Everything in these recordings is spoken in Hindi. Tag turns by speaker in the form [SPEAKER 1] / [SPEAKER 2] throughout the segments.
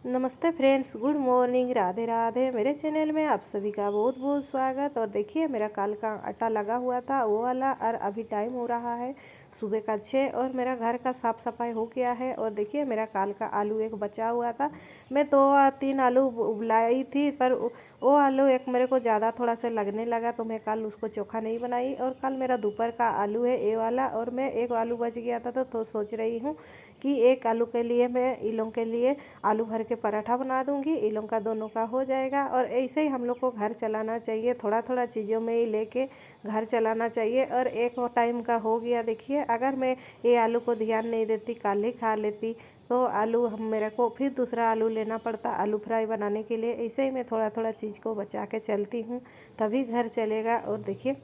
[SPEAKER 1] नमस्ते friends, good morning, Radhe Radhe. मेरे चैनल में आप सभी का बहुत बहुत स्वागत। और देखिए, मेरा कल का आटा लगा हुआ था वो वाला, और अभी टाइम हो रहा है सुबह का 6 और मेरा घर का साफ़ सफाई हो गया है। और देखिए, मेरा कल का आलू एक बचा हुआ था। मैं 2 3 आलू लाई थी, पर वो आलू एक मेरे को ज़्यादा थोड़ा सा लगने लगा, तो मैं कल उसको चोखा नहीं बनाई। और कल मेरा दोपहर का आलू है ये वाला, और मैं एक आलू बच गया था, तो सोच रही हूँ कि एक आलू के लिए मैं इन लोगों के लिए आलू भर के पराठा बना दूंगी। इन लोगों का दोनों का हो जाएगा। और ऐसे ही हम लोग को घर चलाना चाहिए, थोड़ा थोड़ा चीज़ों में ही लेके घर चलाना चाहिए। और एक टाइम का हो गया। देखिए, अगर मैं ये आलू को ध्यान नहीं देती, कल ही खा लेती, तो आलू हम मेरे को फिर दूसरा आलू लेना पड़ता आलू फ्राई बनाने के लिए। ऐसे ही मैं थोड़ा थोड़ा चीज़ को बचा के चलती हूँ, तभी घर चलेगा। और देखिए,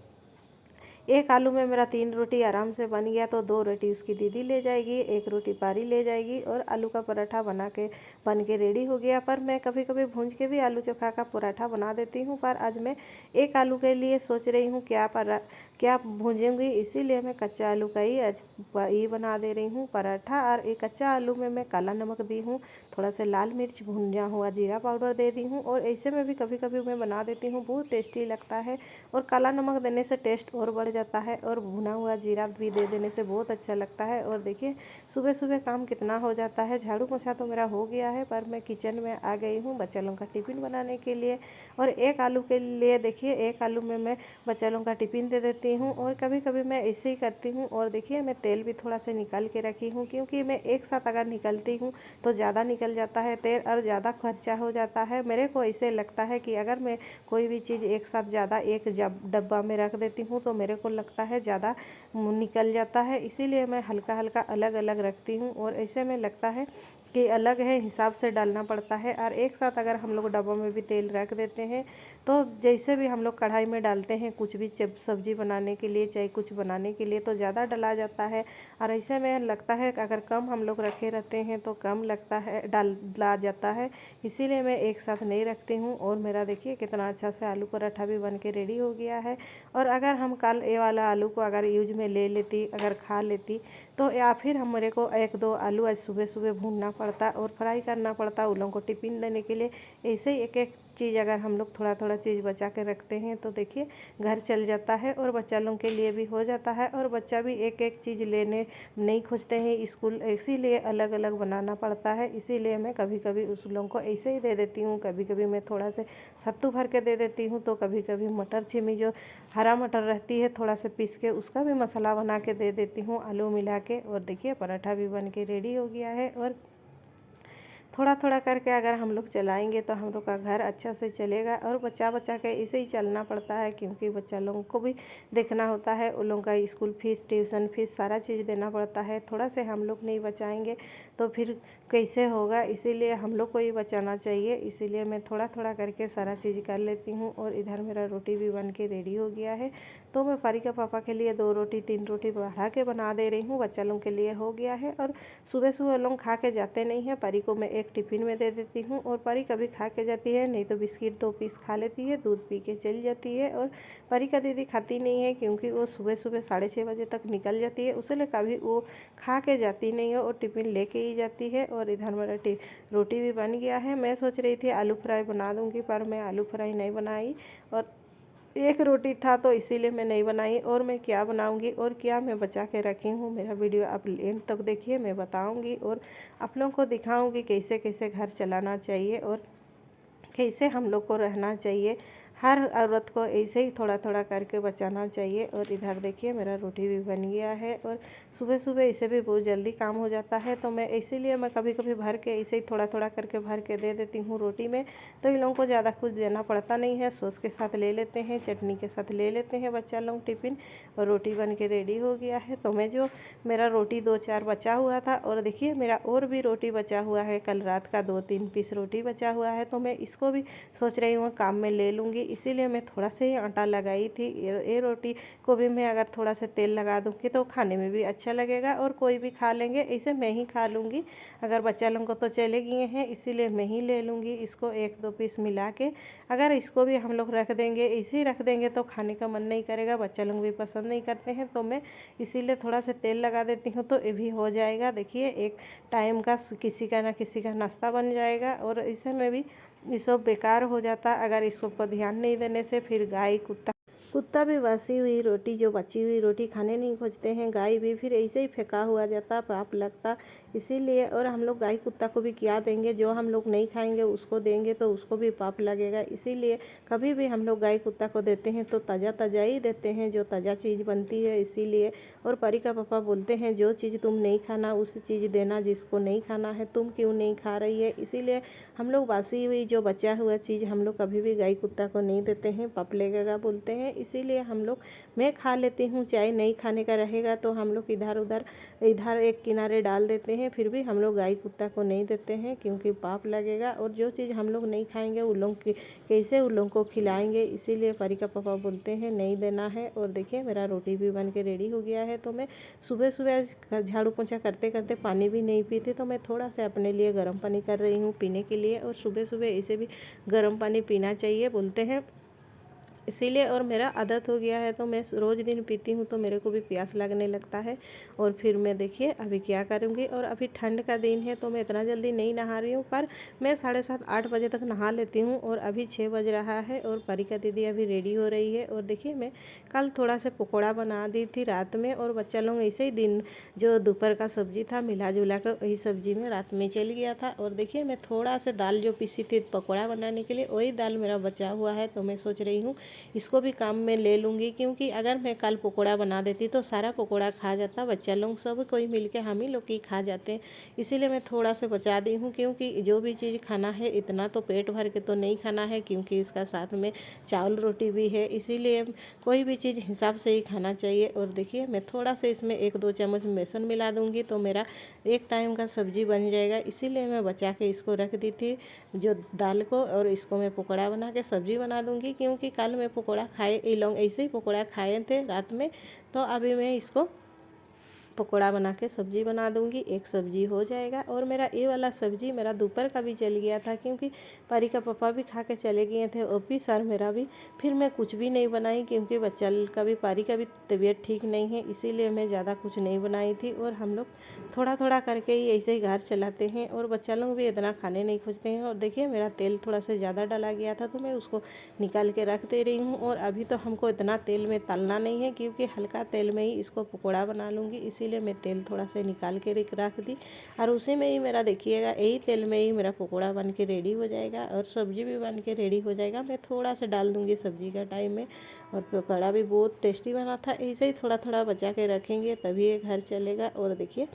[SPEAKER 1] एक आलू में मेरा 3 रोटी आराम से बन गया, तो 2 रोटी उसकी दीदी ले जाएगी, एक रोटी पारी ले जाएगी, और आलू का पराठा बन के रेडी हो गया। पर मैं कभी कभी भूंज के भी आलू चोखा का पराठा बना देती हूँ। पर आज मैं एक आलू के लिए सोच रही हूँ क्या भूंजूंगी, इसीलिए मैं कच्चा आलू का ही आज ये बना दे रही हूँ पराठा। और एक कच्चा आलू में मैं काला नमक दी हूँ, थोड़ा सा लाल मिर्च, भुना हुआ जीरा पाउडर दे दी हूँ। और ऐसे में भी कभी कभी मैं बना देती हूँ, बहुत टेस्टी लगता है। और काला नमक देने से टेस्ट और बढ़ जाता है, और भुना हुआ जीरा भी दे देने से बहुत अच्छा लगता है। और देखिए, सुबह सुबह काम कितना हो जाता है। झाड़ू पोछा तो मेरा हो गया है, पर मैं किचन में आ गई हूँ बच्चा लोगों का टिफ़िन बनाने के लिए। और एक आलू के लिए देखिए, एक आलू में मैं बच्चा लोगों का टिफ़िन दे देती हूँ। और कभी कभी मैं ऐसे ही करती हूँ। और देखिए, मैं तेल भी थोड़ा सा निकाल के रखी हूँ, क्योंकि मैं एक साथ अगर निकलती हूँ तो ज़्यादा निकल जाता है तेल, और ज़्यादा खर्चा हो जाता है। मेरे को ऐसे लगता है कि अगर मैं कोई भी चीज़ एक साथ ज़्यादा एक जब डब्बा में रख देती हूँ, तो मेरे को लगता है ज़्यादा निकल जाता है। इसीलिए मैं हल्का हल्का अलग अलग रखती हूँ। और ऐसे में लगता है कि अलग है, हिसाब से डालना पड़ता है। और एक साथ अगर हम लोग डब्बों में भी तेल रख देते हैं, तो जैसे भी हम लोग कढ़ाई में डालते हैं कुछ भी सब्जी बनाने के लिए, चाहे कुछ बनाने के लिए, तो ज़्यादा डला जाता है। और ऐसे में लगता है कि अगर कम हम लोग रखे रहते हैं तो कम लगता है, डाला जाता है। इसीलिए मैं एक साथ नहीं रखती हूँ। और मेरा देखिए कितना अच्छा से आलू पराठा भी बन के रेडी हो गया है। और अगर हम कल ये वाला आलू को अगर यूज में ले लेती, अगर खा लेती, तो या फिर हम मेरे को 1 2 आलू आज सुबह सुबह भूनना पड़ता और फ्राई करना पड़ता उन लोगों को टिफ़िन देने के लिए। ऐसे ही एक एक चीज़ अगर हम लोग थोड़ा थोड़ा चीज़ बचा के रखते हैं, तो देखिए घर चल जाता है, और बच्चा लोगों के लिए भी हो जाता है। और बच्चा भी एक एक चीज़ लेने नहीं खोजते हैं स्कूल, इसीलिए अलग अलग बनाना पड़ता है। इसीलिए मैं कभी कभी उस लोगों को ऐसे ही दे देती हूँ, कभी कभी मैं थोड़ा से सत्तू भर के दे देती हूँ, तो कभी कभी मटर छिमी जो हरा मटर रहती है थोड़ा सा पीस के उसका भी मसाला बना के दे देती हूँ आलू मिला के। और देखिए, पराठा भी बन के रेडी हो गया है। और थोड़ा थोड़ा करके अगर हम लोग चलाएंगे तो हम लोग का घर अच्छा से चलेगा। और बच्चा बच्चा के इसे ही चलना पड़ता है, क्योंकि बच्चा लोगों को भी देखना होता है, उन लोगों का स्कूल फीस, ट्यूशन फीस, सारा चीज़ देना पड़ता है। थोड़ा से हम लोग नहीं बचाएंगे तो फिर कैसे होगा। इसीलिए हम लोग को ही बचाना चाहिए। इसीलिए मैं थोड़ा थोड़ा करके सारा चीज़ कर लेती हूँ। और इधर मेरा रोटी भी बन के रेडी हो गया है, तो मैं परी का पापा के लिए 2 रोटी 3 रोटी बढ़ा के बना दे रही हूँ, बच्चा लोगों के लिए हो गया है। और सुबह सुबह लोग खा के जाते नहीं हैं, परी को मैं एक टिफ़िन में दे देती हूँ। और परी कभी खा के जाती है, नहीं तो बिस्किट 2 पीस खा लेती है, दूध पी के चली जाती है। और परी का दीदी खाती नहीं है, क्योंकि वो सुबह सुबह 6:30 बजे तक निकल जाती है, उसलिए कभी वो खा के जाती नहीं है, और टिफ़िन लेके ही जाती है। और इधर मेरा रोटी भी बन गया है। मैं सोच रही थी आलू फ्राई बना दूँगी, पर मैं आलू फ्राई नहीं बनाई, और एक रोटी था तो इसीलिए मैं नहीं बनाई। और मैं क्या बनाऊंगी और क्या मैं बचा के रखी हूँ, मेरा वीडियो आप एंड तक देखिए, मैं बताऊंगी और आप लोगों को दिखाऊंगी कैसे कैसे घर चलाना चाहिए और कैसे हम लोग को रहना चाहिए। हर औरत को ऐसे ही थोड़ा थोड़ा करके बचाना चाहिए। और इधर देखिए, मेरा रोटी भी बन गया है। और सुबह सुबह इसे भी बहुत जल्दी काम हो जाता है, तो मैं इसीलिए मैं कभी कभी भर के ऐसे ही थोड़ा थोड़ा करके भर के दे देती हूँ रोटी में। तो इन लोगों को ज़्यादा कुछ देना पड़ता नहीं है, सॉस के साथ ले लेते हैं, चटनी के साथ ले लेते हैं बच्चा लोग टिफ़िन। और रोटी बन के रेडी हो गया है। तो मैं जो मेरा रोटी 2 4 बचा हुआ था, और देखिए मेरा और भी रोटी बचा हुआ है, कल रात का 2 3 पीस रोटी बचा हुआ है, तो मैं इसको भी सोच रही हूँ काम में ले लूँगी। इसीलिए मैं थोड़ा सा ही आटा लगाई थी। ये रोटी को भी मैं अगर थोड़ा सा तेल लगा दूँगी तो खाने में भी अच्छा लगेगा और कोई भी खा लेंगे। ऐसे मैं ही खा लूँगी, अगर बच्चा लोगों को तो चले गए हैं इसीलिए मैं ही ले लूँगी इसको 1-2 पीस मिला के। अगर इसको भी हम लोग रख देंगे, ऐसे ही रख देंगे तो खाने का मन नहीं करेगा, बच्चा लोग भी पसंद नहीं करते हैं। तो मैं इसीलिए थोड़ा सा तेल लगा देती हूँ तो ये भी हो जाएगा। देखिए एक टाइम का किसी का ना किसी का नाश्ता बन जाएगा। और इसे में भी ये सब बेकार हो जाता अगर इसको पर ध्यान नहीं देने से। फिर गाय कुत्ता भी बासी हुई रोटी, जो बची हुई रोटी खाने नहीं खोजते हैं। गाय भी फिर ऐसे ही फेंका हुआ जाता, पाप लगता इसीलिए। और हम लोग गाय कुत्ता को भी क्या देंगे, जो हम लोग नहीं खाएंगे उसको देंगे तो उसको भी पाप लगेगा। इसीलिए कभी भी हम लोग गाय कुत्ता को देते हैं तो ताज़ा ताज़ा ही देते हैं, जो ताज़ा चीज़ बनती है इसीलिए। और परी का पापा बोलते हैं जो चीज़ तुम नहीं खाना उस चीज़ देना, जिसको नहीं खाना है तुम क्यों नहीं खा रही है। इसीलिए हम लोग बासी हुई जो बचा हुआ चीज़ हम लोग कभी भी गाय कुत्ता को नहीं देते हैं, पाप लगेगा बोलते हैं। इसीलिए हम लोग, मैं खा लेती हूँ, चाहे नहीं खाने का रहेगा तो हम लोग इधर एक किनारे डाल देते हैं। फिर भी हम लोग गाय कुत्ता को नहीं देते हैं क्योंकि पाप लगेगा। और जो चीज़ हम लोग नहीं खाएंगे उन लोग कैसे उन लोगों को खिलाएंगे। इसीलिए परी का पापा बोलते हैं नहीं देना है। और देखिए मेरा रोटी भी बन के रेडी हो गया है। तो मैं सुबह सुबह झाड़ू पोंछा करते करते पानी भी नहीं पीती, तो मैं थोड़ा सा अपने लिए गर्म पानी कर रही हूँ पीने के लिए। और सुबह सुबह इसे भी गर्म पानी पीना चाहिए बोलते हैं इसीलिए। और मेरा आदत हो गया है तो मैं रोज़ दिन पीती हूँ तो मेरे को भी प्यास लगने लगता है। और फिर मैं देखिए अभी क्या करूँगी। और अभी ठंड का दिन है तो मैं इतना जल्दी नहीं नहा रही हूँ, पर मैं 7:30-8 बजे तक नहा लेती हूँ। और अभी 6 बज रहा है और परिका दीदी अभी रेडी हो रही है। और देखिए मैं कल थोड़ा सा पकौड़ा बना दी थी रात में, और बच्चा लोग ऐसे ही दिन जो दोपहर का सब्जी था मिला जुला कर वही सब्जी में रात में चल गया था। और देखिए मैं थोड़ा सा दाल जो पीसी थी पकौड़ा बनाने के लिए, वही दाल मेरा बचा हुआ है। तो मैं सोच रही हूँ इसको भी काम में ले लूँगी, क्योंकि अगर मैं कल पकौड़ा बना देती तो सारा पकौड़ा खा जाता, बच्चा लोग सब कोई मिलके हम ही लोग की खा जाते हैं। इसीलिए मैं थोड़ा सा बचा दी हूँ, क्योंकि जो भी चीज़ खाना है इतना तो पेट भर के तो नहीं खाना है, क्योंकि इसका साथ में चावल रोटी भी है। इसीलिए कोई भी चीज़ हिसाब से ही खाना चाहिए। और देखिए मैं थोड़ा सा इसमें 1-2 चम्मच बेसन मिला दूँगी तो मेरा एक टाइम का सब्जी बन जाएगा। इसीलिए मैं बचा के इसको रख दी थी जो दाल को, और इसको मैं पकौड़ा बना के सब्जी बना दूँगी, क्योंकि कल मैं पकौड़ा खाए, ये लोग ऐसे ही पकौड़ा खाए थे रात में। तो अभी मैं इसको पकौड़ा बना के सब्जी बना दूंगी, एक सब्जी हो जाएगा। और मेरा ये वाला सब्जी मेरा दोपहर का भी चल गया था, क्योंकि परी का पापा भी खा के चले गए थे और भी सर मेरा भी। फिर मैं कुछ भी नहीं बनाई, क्योंकि बच्चा का भी परी का भी तबीयत ठीक नहीं है, इसीलिए मैं ज़्यादा कुछ नहीं बनाई थी। और हम लोग थोड़ा थोड़ा करके ही ऐसे ही घर चलाते हैं, और बच्चा लोग भी इतना खाने नहीं खोजते हैं। और देखिए मेरा तेल थोड़ा सा ज़्यादा डाला गया था तो मैं उसको निकाल के रख दे रही हूँ। और अभी तो हमको इतना तेल में तलना नहीं है, क्योंकि हल्का तेल में ही इसको पकौड़ा बना लूँगी, इसीलिए मैं तेल थोड़ा सा निकाल के रख दी। और उसी में ही मेरा देखिएगा यही तेल में ही मेरा पकौड़ा बन के रेडी हो जाएगा और सब्जी भी बन के रेडी हो जाएगा। मैं थोड़ा सा डाल दूँगी सब्जी का टाइम में। और पकौड़ा भी बहुत टेस्टी बना था। ऐसे ही थोड़ा थोड़ा बचा के रखेंगे तभी ये घर चलेगा। और देखिए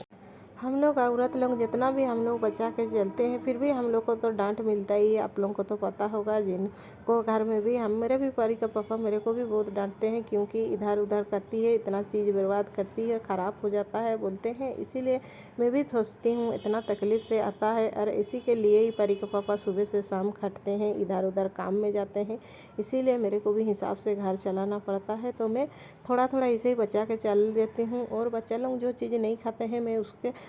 [SPEAKER 1] हम लोग औरत लोग जितना भी हम लोग बचा के चलते हैं, फिर भी हम लोग को तो डांट मिलता ही है। आप लोगों को तो पता होगा, जिनको घर में भी मेरे भी परी का पापा मेरे को भी बहुत डांटते हैं, क्योंकि इधर उधर करती है, इतना चीज़ बर्बाद करती है, ख़राब हो जाता है बोलते हैं। इसीलिए मैं भी सोचती हूँ इतना तकलीफ़ से आता है, और इसी के लिए ही परी का पापा सुबह से शाम खटते हैं, इधर उधर काम में जाते हैं। इसीलिए मेरे को भी हिसाब से घर चलाना पड़ता है। तो मैं थोड़ा थोड़ा इसे ही बचा के चल देती हूँ। और बच्चा लोग जो चीज़ नहीं खाते हैं मैं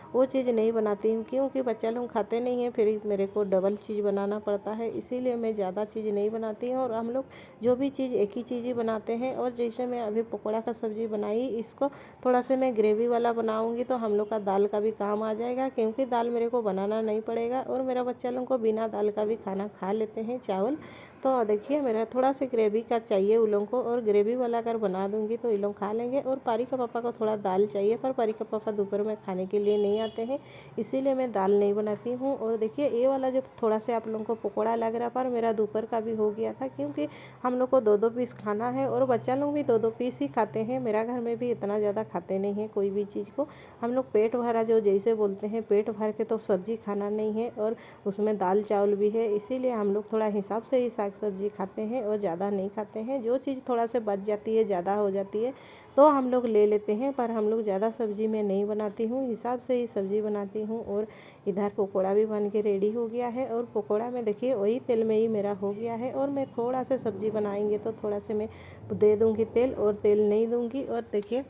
[SPEAKER 1] वो चीज़ नहीं बनाती हूँ, क्योंकि बच्चा लोग खाते नहीं हैं, फिर मेरे को डबल चीज़ बनाना पड़ता है। इसीलिए मैं ज़्यादा चीज़ नहीं बनाती हूँ। और हम लोग जो भी चीज़ एक ही चीज़ ही बनाते हैं। और जैसे मैं अभी पकौड़ा का सब्ज़ी बनाई, इसको थोड़ा सा मैं ग्रेवी वाला बनाऊँगी तो हम लोग का दाल का भी काम आ जाएगा, क्योंकि दाल मेरे को बनाना नहीं पड़ेगा। और मेरा बच्चा लोग को बिना दाल का भी खाना खा लेते हैं, चावल। तो देखिए मेरा थोड़ा सा ग्रेवी का चाहिए उन लोगों को, और ग्रेवी वाला अगर बना दूंगी तो ये लोग खा लेंगे। और परी का पापा को थोड़ा दाल चाहिए, पर परी का पापा दोपहर में खाने के लिए नहीं आते हैं, इसीलिए मैं दाल नहीं बनाती हूँ। और देखिए ये वाला जो थोड़ा सा आप लोगों को पकौड़ा लग रहा, पर मेरा दोपहर का भी हो गया था, क्योंकि हम लोग को 2-2 पीस खाना है, और बच्चा लोग भी 2-2 पीस ही खाते हैं। मेरा घर में भी इतना ज़्यादा खाते नहीं हैं कोई भी चीज़ को। हम लोग पेट भरा, जो जैसे बोलते हैं पेट भर के तो सब्जी खाना नहीं है, और उसमें दाल चावल भी है। इसीलिए हम लोग थोड़ा हिसाब से ही सब्ज़ी खाते हैं और ज़्यादा नहीं खाते हैं। जो चीज़ थोड़ा सा बच जाती है, ज़्यादा हो जाती है तो हम लोग ले लेते हैं, पर हम लोग ज़्यादा सब्ज़ी मैं नहीं बनाती हूँ, हिसाब से ही सब्ज़ी बनाती हूँ। और इधर पकौड़ा भी बन के रेडी हो गया है और पकौड़ा में देखिए वही तेल में ही मेरा हो गया है। और मैं थोड़ा सा सब्ज़ी बनाएंगे तो थोड़ा सा मैं दे दूँगी तेल, और तेल नहीं दूँगी। और देखिए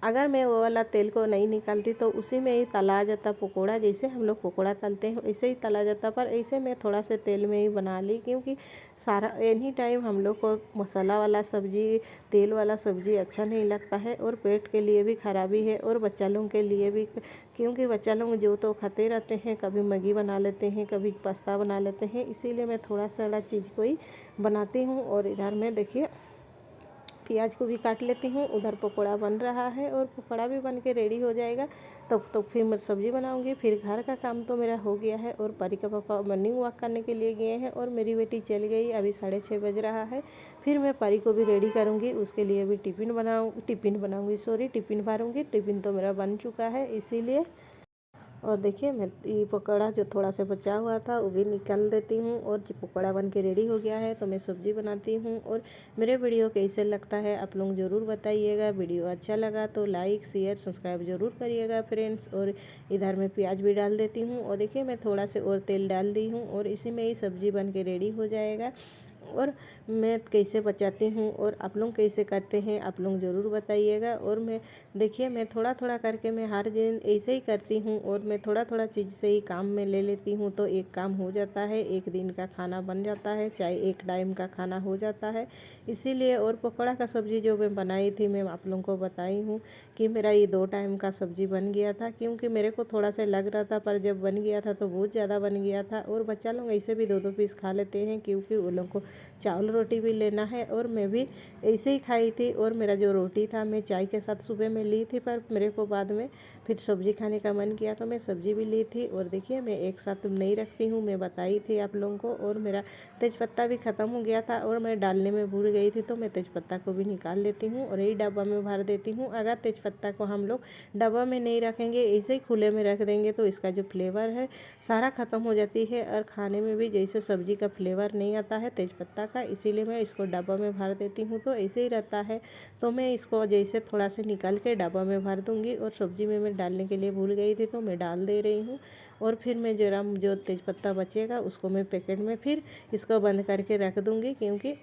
[SPEAKER 1] अगर मैं वो वाला तेल को नहीं निकालती तो उसी में ही तला जाता पकोड़ा, जैसे हम लोग पकोड़ा तलते हैं ऐसे ही तला जाता। पर ऐसे मैं थोड़ा से तेल में ही बना ली, क्योंकि सारा एनी टाइम हम लोग को मसाला वाला सब्ज़ी, तेल वाला सब्ज़ी अच्छा नहीं लगता है और पेट के लिए भी खराबी है और बच्चा लोगों के लिए भी, क्योंकि बच्चा लोग जो तो खाते रहते हैं, कभी मैगी बना लेते हैं, कभी पास्ता बना लेते हैं, इसीलिए मैं थोड़ा सा वाला चीज़ को ही बनाती हूँ। और इधर में देखिए प्याज को भी काट लेती हूँ, उधर पकौड़ा बन रहा है और पकौड़ा भी बन के रेडी हो जाएगा तब तो फिर मैं सब्ज़ी बनाऊँगी। फिर घर का काम तो मेरा हो गया है और परी का पापा मॉर्निंग वॉक करने के लिए गए हैं और मेरी बेटी चल गई, अभी 6:30 बज रहा है। फिर मैं परी को भी रेडी करूँगी, उसके लिए भी टिफ़िन बनाऊँगी, टिफ़िन भरूँगी। टिफ़िन तो मेरा बन चुका है इसीलिए। और देखिए मैं ये पकौड़ा जो थोड़ा सा बचा हुआ था वो भी निकाल देती हूँ। और जब पकौड़ा बन के रेडी हो गया है तो मैं सब्ज़ी बनाती हूँ। और मेरे वीडियो कैसे लगता है आप लोग ज़रूर बताइएगा। वीडियो अच्छा लगा तो लाइक शेयर सब्सक्राइब ज़रूर करिएगा फ्रेंड्स। और इधर मैं प्याज भी डाल देती हूँ और देखिए मैं थोड़ा से और तेल डाल दी हूँ और इसी में ही सब्ज़ी बन के रेडी हो जाएगा। और मैं कैसे बचाती हूँ और आप लोग कैसे करते हैं आप लोग ज़रूर बताइएगा। और मैं देखिए मैं थोड़ा थोड़ा करके मैं हर दिन ऐसे ही करती हूँ और मैं थोड़ा थोड़ा चीज़ से ही काम में ले लेती हूँ तो एक काम हो जाता है, एक दिन का खाना बन जाता है, चाहे एक टाइम का खाना हो जाता है इसीलिए। और पकौड़ा का सब्ज़ी जो मैं बनाई थी मैं आप लोगों को बताई हूँ कि मेरा ये 2 टाइम का सब्ज़ी बन गया था, क्योंकि मेरे को थोड़ा सा लग रहा था पर जब बन गया था तो बहुत ज़्यादा बन गया था। और बच्चा लोग ऐसे भी 2-2 पीस खा लेते हैं, क्योंकि वो लोग को चावल रोटी भी लेना है। और मैं भी ऐसे ही खाई थी और मेरा जो रोटी था मैं चाय के साथ सुबह में ली थी, पर मेरे को बाद में फिर सब्ज़ी खाने का मन किया तो मैं सब्ज़ी भी ली थी। और देखिए मैं एक साथ नहीं रखती हूँ, मैं बताई थी आप लोगों को। और मेरा तेज़पत्ता भी ख़त्म हो गया था और मैं डालने में भूल गई थी तो मैं तेज़पत्ता को भी निकाल लेती हूँ और यही डब्बा में भर देती हूँ। अगर तेज़पत्ता को हम लोग डब्बा में नहीं रखेंगे, ऐसे ही खुले में रख देंगे तो इसका जो फ्लेवर है सारा ख़त्म हो जाती है और खाने में भी जैसे सब्ज़ी का फ्लेवर नहीं आता है तेज़पत्ता का, इसीलिए मैं इसको डब्बा में भर देती हूँ तो ऐसे ही रहता है। तो मैं इसको जैसे थोड़ा से निकाल के डब्बा में भर दूँगी और सब्ज़ी में मैं डालने के लिए भूल गई थी तो मैं डाल दे रही हूँ। और फिर मैं जरा जो तेज़पत्ता बचेगा उसको मैं पैकेट में फिर इसको बंद करके रख दूँगी, क्योंकि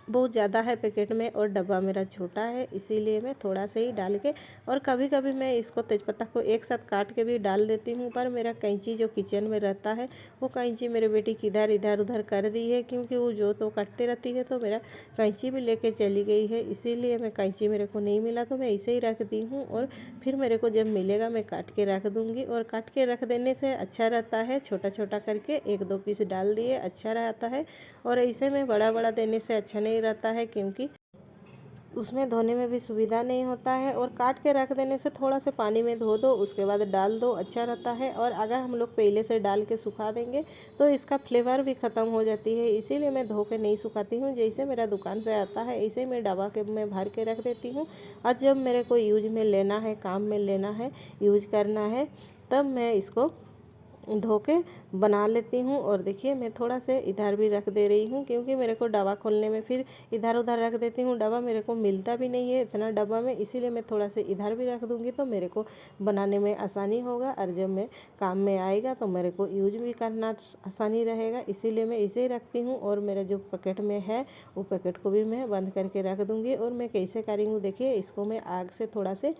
[SPEAKER 1] बहुत ज़्यादा है पैकेट में और डब्बा मेरा छोटा है इसीलिए मैं थोड़ा सा ही डाल के। और कभी कभी मैं इसको तेज़पत्ता को एक साथ काट के भी डाल देती हूँ, पर मेरा कैंची जो किचन में रहता है वो कैंची मेरे बेटी किधर इधर उधर कर दी है, क्योंकि वो जो तो काटती रहती है तो मेरा कैंची भी लेके चली गई है, इसीलिए मैं कैंची मेरे को नहीं मिला तो मैं ऐसे ही रख दी हूँ। और फिर मेरे को जब मिलेगा मैं काट के रख दूँगी। और काट के रख देने से अच्छा रहता है, छोटा छोटा करके 1-2 पीस डाल दिए अच्छा रहता है। और ऐसे में बड़ा बड़ा देने से अच्छा नहीं रहता है, क्योंकि उसमें धोने में भी सुविधा नहीं होता है। और काट के रख देने से थोड़ा से पानी में धो दो उसके बाद डाल दो अच्छा रहता है। और अगर हम लोग पहले से डाल के सुखा देंगे तो इसका फ्लेवर भी ख़त्म हो जाती है, इसीलिए मैं धो के नहीं सुखाती हूँ। जैसे मेरा दुकान से आता है ऐसे मैं डब्बा के में भर के रख देती हूँ और जब मेरे को यूज में लेना है, काम में लेना है, यूज करना है, तब मैं इसको धो के बना लेती हूँ। और देखिए मैं थोड़ा से इधर भी रख दे रही हूँ, क्योंकि मेरे को डब्बा खोलने में फिर इधर उधर रख देती हूँ, डब्बा मेरे को मिलता भी नहीं है इतना डब्बा में, इसीलिए मैं थोड़ा से इधर भी रख दूँगी तो मेरे को बनाने में आसानी होगा और जब मैं काम में आएगा तो मेरे को यूज भी करना आसानी रहेगा, इसीलिए मैं इसे ही रखती हूँ। और मेरा जो पैकेट में है वो पैकेट को भी मैं बंद करके रख दूँगी। और मैं कैसे करी हूँ देखिए, इसको मैं आग से थोड़ा से,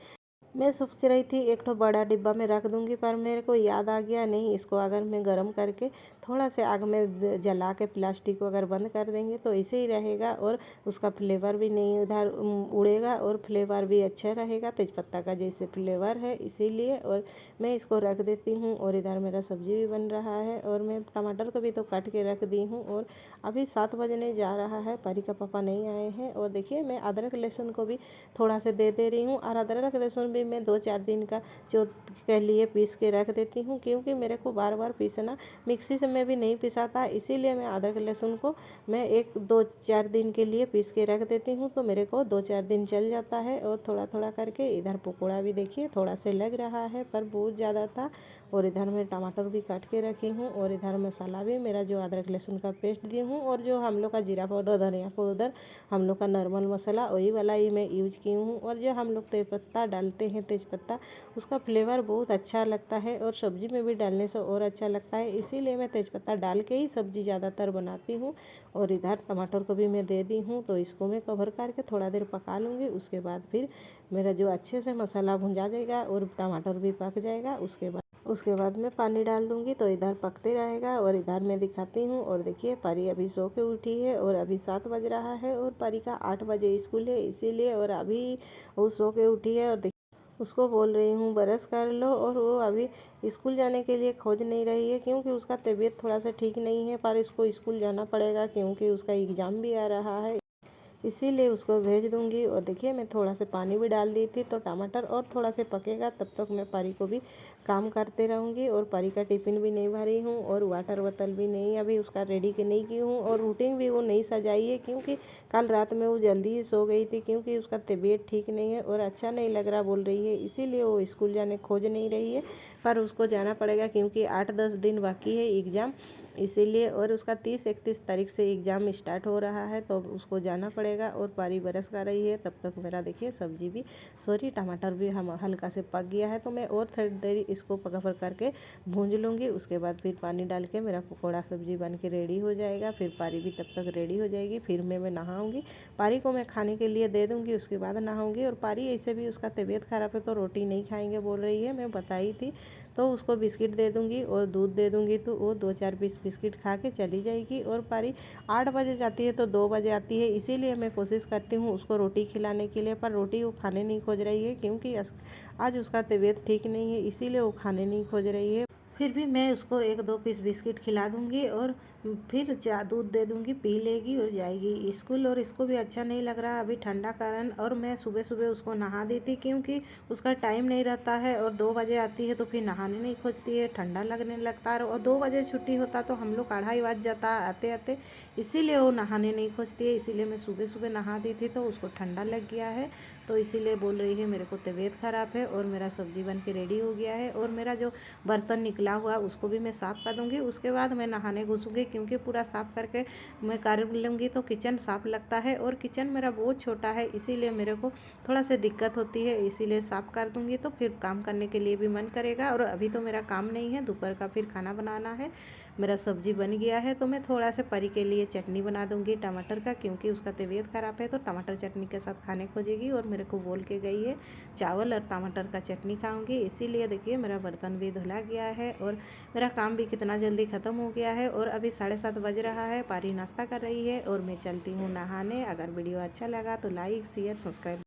[SPEAKER 1] मैं सोच रही थी एक तो बड़ा डिब्बा में रख दूंगी, पर मेरे को याद आ गया नहीं, इसको अगर मैं गर्म करके थोड़ा से आग में जला के प्लास्टिक को अगर बंद कर देंगे तो ऐसे ही रहेगा और उसका फ्लेवर भी नहीं उधर उड़ेगा और फ्लेवर भी अच्छा रहेगा, तेज़पत्ता का जैसे फ्लेवर है इसीलिए। और मैं इसको रख देती हूँ। और इधर मेरा सब्जी भी बन रहा है और मैं टमाटर को भी तो काट के रख दी हूँ। और अभी 7 बजने जा रहा है, परी का पापा नहीं आए हैं। और देखिए मैं अदरक लहसुन को भी थोड़ा से दे रही हूँ और अदरक लहसुन भी मैं 2-4 दिन का जो के लिए पीस के रख देती हूँ, क्योंकि मेरे को बार बार पीसना मिक्सी से मैं भी नहीं पिसाता, इसीलिए मैं अदरक लहसुन को मैं 1-2-4 दिन के लिए पीस के रख देती हूँ तो मेरे को 2-4 दिन चल जाता है। और थोड़ा थोड़ा करके इधर पकौड़ा भी देखिए थोड़ा से लग रहा है पर बहुत ज़्यादा था और इधर मैं टमाटर भी काट के रखी हूँ और इधर मसाला भी मेरा जो अदरक लहसुन का पेस्ट दी हूँ और जो हम लोग का जीरा पाउडर धनिया पाउडर हम लोग का नॉर्मल मसाला वही वाला ही मैं यूज की हूँ। और जो हम लोग तेज़पत्ता डालते हैं, तेज़पत्ता उसका फ्लेवर बहुत अच्छा लगता है और सब्ज़ी में भी डालने से और अच्छा लगता है, इसीलिए मैं तेज़पत्ता डाल के ही सब्ज़ी ज़्यादातर बनाती हूँ। और इधर टमाटर को भी मैं दे दी हूँ, तो इसको मैं कवर करके थोड़ा देर पका लूँगी। उसके बाद फिर मेरा जो अच्छे से मसाला भुंजा जाएगा और टमाटर भी पक जाएगा, उसके बाद मैं पानी डाल दूँगी, तो इधर पकते रहेगा। और इधर मैं दिखाती हूँ। और देखिए परी अभी सो के उठी है और अभी 7 बज रहा है और परी का 8 बजे स्कूल है, इसीलिए और अभी वो सो के उठी है। और उसको बोल रही हूँ ब्रश कर लो, और वो अभी स्कूल जाने के लिए खोज नहीं रही है क्योंकि उसका तबीयत थोड़ा सा ठीक नहीं है, पर इसको स्कूल जाना पड़ेगा क्योंकि उसका एग्ज़ाम भी आ रहा है, इसीलिए उसको भेज दूंगी। और देखिए मैं थोड़ा सा पानी भी डाल दी थी, तो टमाटर और थोड़ा से पकेगा तब तक मैं परी को भी काम करते रहूँगी। और परी का टिफ़िन भी नहीं भरी हूँ और वाटर बोतल भी नहीं अभी उसका रेडी के नहीं की हूँ, और रूटीन भी वो नहीं सजाई है क्योंकि कल रात में वो जल्दी ही सो गई थी क्योंकि उसका तबीयत ठीक नहीं है और अच्छा नहीं लग रहा बोल रही है, इसीलिए वो स्कूल जाने खोज नहीं रही है। पर उसको जाना पड़ेगा क्योंकि 8-10 दिन बाकी है एग्ज़ाम, इसीलिए। और उसका 30-31 तारीख से एग्ज़ाम स्टार्ट हो रहा है, तो उसको जाना पड़ेगा। और पारी बरस कर रही है, तब तक मेरा देखिए सब्जी भी टमाटर भी हम हल्का से पक गया है, तो मैं और थोड़ी देर इसको कवर करके भूंज लूँगी। उसके बाद फिर पानी डाल के मेरा पकौड़ा सब्जी बन के रेडी हो जाएगा। फिर पारी भी तब तक रेडी हो जाएगी, फिर मैं नहाऊँगी, पारी को मैं खाने के लिए दे दूँगी, उसके बाद नहाऊँगी। और पारी ऐसे भी उसका तबीयत ख़राब है तो रोटी नहीं खाएंगे बोल रही है, मैं बताई थी, तो उसको बिस्किट दे दूँगी और दूध दे दूँगी, तो वो 2-4 पीस बिस्किट खा के चली जाएगी। और पारी 8 बजे जाती है तो 2 बजे आती है, इसीलिए मैं कोशिश करती हूँ उसको रोटी खिलाने के लिए, पर रोटी वो खाने नहीं खोज रही है क्योंकि आज उसका तबीयत ठीक नहीं है, इसीलिए वो खाने नहीं खोज रही है। फिर भी मैं उसको 1-2 पीस बिस्किट खिला दूँगी और फिर दूध दे दूँगी, पी लेगी और जाएगी स्कूल। और इसको भी अच्छा नहीं लग रहा अभी ठंडा कारण, और मैं सुबह सुबह उसको नहा देती क्योंकि उसका टाइम नहीं रहता है, और 2 बजे आती है तो फिर नहाने नहीं खोजती है, ठंडा लगने लगता है। और 2 बजे छुट्टी होता तो हम लोग 2:30 बज जाता आते आते, इसीलिए वो नहाने नहीं खोजती है, इसीलिए मैं सुबह सुबह नहा दी थी, तो उसको ठंडा लग गया है, तो इसीलिए बोल रही है मेरे को तबीयत ख़राब है। और मेरा सब्जी बन के रेडी हो गया है, और मेरा जो बर्तन निकला हुआ उसको भी मैं साफ़ कर दूँगी, उसके बाद मैं नहाने घुसूँगी क्योंकि पूरा साफ़ करके मैं कर लूँगी तो किचन साफ़ लगता है। और किचन मेरा बहुत छोटा है, इसीलिए मेरे को थोड़ा सा दिक्कत होती है, इसीलिए साफ़ कर दूँगी तो फिर काम करने के लिए भी मन करेगा। और अभी तो मेरा काम नहीं है, दोपहर का फिर खाना बनाना है। मेरा सब्जी बन गया है, तो मैं थोड़ा सा परी के लिए चटनी बना दूँगी टमाटर का, क्योंकि उसका तबीयत ख़राब है तो टमाटर चटनी के साथ खाने खोजेगी। और मेरे को बोल के गई है चावल और टमाटर का चटनी खाऊंगी, इसीलिए देखिए मेरा बर्तन भी धुला गया है और मेरा काम भी कितना जल्दी ख़त्म हो गया है। और अभी 7:30 बज रहा है, पारी नाश्ता कर रही है और मैं चलती हूँ नहाने। अगर वीडियो अच्छा लगा तो लाइक शेयर सब्सक्राइब